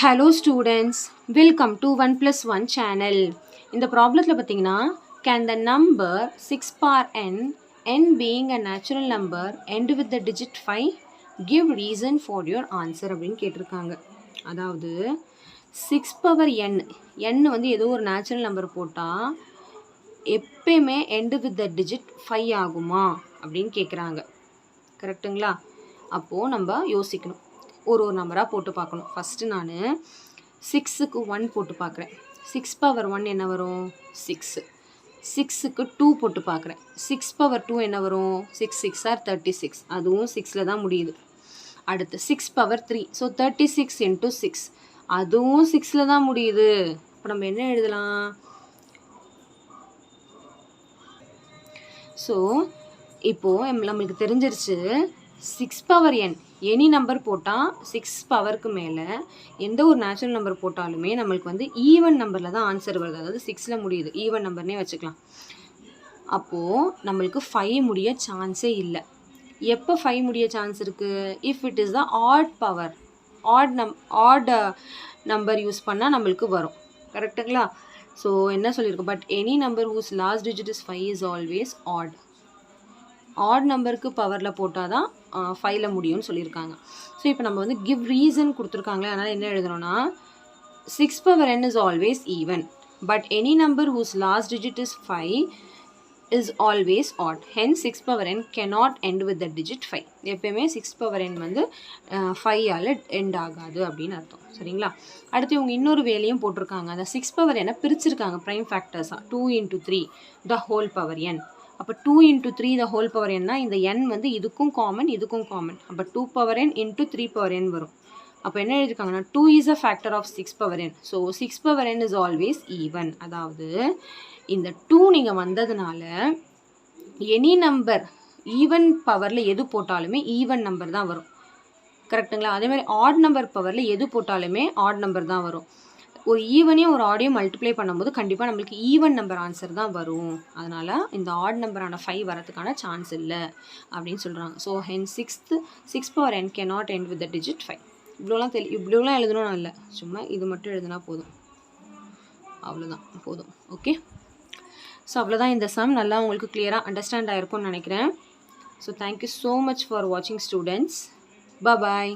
Hello students, welcome to 1 plus 1 channel. இந்த ப்ராப்ளத்தில் பார்த்தீங்கன்னா can the number 6 power n being a natural number end with the digit 5 give reason for your answer அப்படின்னு கேட்டிருக்காங்க. அதாவது 6 power n வந்து ஏதோ ஒரு நேச்சுரல் நம்பர் போட்டால் எப்பயுமே end with the digit 5 ஆகுமா அப்படின்னு கேட்குறாங்க. கரெக்டுங்களா? அப்போது நம்ம யோசிக்கணும், ஒரு நம்பராக போட்டு பார்க்கணும். ஃபஸ்ட்டு நான் 6க்கு 1 போட்டு பார்க்குறேன். 6 பவர் 1 என்ன வரும்? 6. 6க்கு 2 போட்டு பார்க்குறேன். 6 பவர் 2 என்ன வரும்? 6 6 ஆர் 36. அதுவும் 6ல் தான் முடியுது. அடுத்து 6 பவர் 3, ஸோ 36 இன்ட்டு 6, அதுவும் 6ல் தான் முடியுது. இப்போ நம்ம என்ன எழுதலாம்? ஸோ இப்போது நம்மளுக்கு தெரிஞ்சிருச்சு 6 பவர் n எனி நம்பர் போட்டால் 6 பவருக்கு மேலே எந்த ஒரு நேச்சுரல் நம்பர் போட்டாலுமே நம்மளுக்கு வந்து ஈவன் நம்பரில் தான் ஆன்சர் வருது. அதாவது 6ல் முடியுது, ஈவன் நம்பர்னே வச்சுக்கலாம். அப்போது நம்மளுக்கு 5 முடிய சான்ஸே இல்லை. எப்போ 5 முடிய சான்ஸ் இருக்குது? If it is the odd power, odd number use பண்ணால் நம்மளுக்கு வரும். கரெக்டுங்களா? ஸோ என்ன சொல்லியிருக்கு? But any number whose last digit is 5 is always odd. Odd நம்பருக்கு பவரில் போட்டால் தான் 5ல் முடியும்னு சொல்லியிருக்காங்க. ஸோ இப்போ நம்ம வந்து கிவ் ரீசன் கொடுத்துருக்காங்களே, அதனால் என்ன எழுதணும்னா 6 power n is always even, but any number whose last digit is 5 is always odd. Hence 6 power n cannot end with the digit 5. எப்பயுமே 6 பவர் n வந்து 5ஆல் எண்ட் ஆகாது அப்படின்னு அர்த்தம். சரிங்களா? அடுத்து இவங்க இன்னொரு வேலையும் போட்டிருக்காங்க. அந்த 6 பவர் n பிரிச்சிருக்காங்க prime ஃபேக்டர்ஸாக. 2 into 3 the whole power n. அப்போ 2 into 3 the whole power n, இந்த n வந்து இதுக்கும் காமன் இதுக்கும் காமன். அப்போ 2 power n into 3 power n வரும். அப்போ என்ன எழுதியிருக்காங்கன்னா 2 is a factor of 6 power n. So 6 power n is always even. அதாவது இந்த 2 நீங்கள் வந்ததுனால எனி நம்பர் ஈவன் பவரில் எது போட்டாலுமே ஈவன் நம்பர் தான் வரும். கரெக்டுங்களா? அதே மாதிரி ஆட் நம்பர் பவரில் எது போட்டாலுமே ஆட் நம்பர் தான் வரும். ஒரு ஈவனையும் ஒரு ஆடையும் மல்டிப்ளை பண்ணும்போது கண்டிப்பாக நம்மளுக்கு ஈவன் நம்பர் ஆன்சர் தான் வரும். அதனால் இந்த ஆட் நம்பரான 5 வரதுக்கான சான்ஸ் இல்லை அப்படின்னு சொல்கிறாங்க. So hence 6 power n cannot end with the digit 5. இவ்வளோலாம் எழுதணும்னு இல்லை, சும்மா இது மட்டும் எழுதுனா போதும், அவ்வளோதான் போதும். ஓகே, ஸோ அவ்வளோதான். இந்த சம் நல்லா உங்களுக்கு கிளியராக அண்டர்ஸ்டாண்ட் ஆகிருக்கும்னு நினைக்கிறேன். So thank you so much for வாட்சிங் ஸ்டூடெண்ட்ஸ். Bye bye.